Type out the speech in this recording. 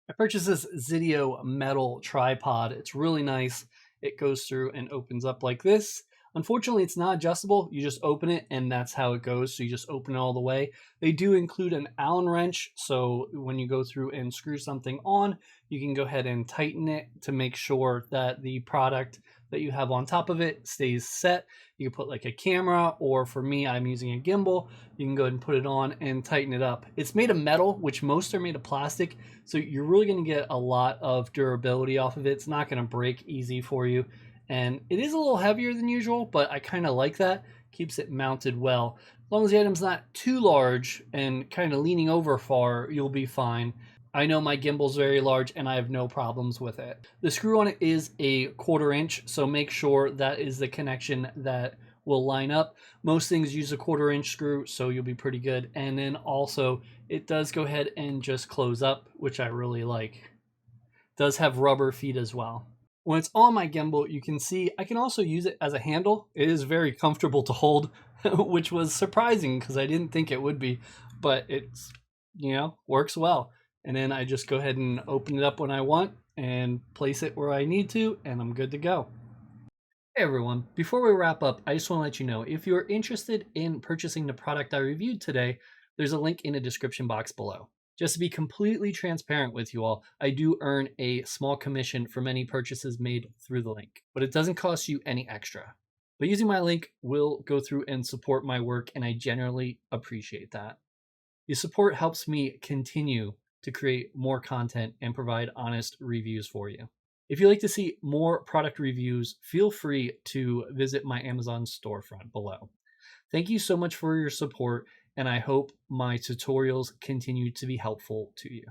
I purchased this Zeadio metal tripod. It's really nice. It goes through and opens up like this. Unfortunately, it's not adjustable. You just open it and that's how it goes. So you just open it all the way. They do include an Allen wrench. So when you go through and screw something on, you can go ahead and tighten it to make sure that the product that you have on top of it stays set. You can put like a camera, or for me, I'm using a gimbal. You can go ahead and put it on and tighten it up. It's made of metal, which most are made of plastic. So you're really going to get a lot of durability off of it. It's not going to break easy for you. And it is a little heavier than usual, but I kind of like that. Keeps it mounted well. As long as the item's not too large and kind of leaning over far, you'll be fine. I know my gimbal's very large and I have no problems with it. The screw on it is a 1/4 inch, so make sure that is the connection that will line up. Most things use a 1/4 inch screw, so you'll be pretty good. And then also it does go ahead and just close up, which I really like. It does have rubber feet as well. When it's on my gimbal, you can see I can also use it as a handle. It is very comfortable to hold, which was surprising because I didn't think it would be, but it's, works well. And then I just go ahead and open it up when I want and place it where I need to, and I'm good to go. Hey everyone, before we wrap up, I just want to let you know, if you're interested in purchasing the product I reviewed today, there's a link in the description box below. Just to be completely transparent with you all, I do earn a small commission from any purchases made through the link, but it doesn't cost you any extra. But using my link will go through and support my work, and I generally appreciate that. Your support helps me continue to create more content and provide honest reviews for you. If you'd like to see more product reviews, feel free to visit my Amazon storefront below. Thank you so much for your support, and I hope my tutorials continue to be helpful to you.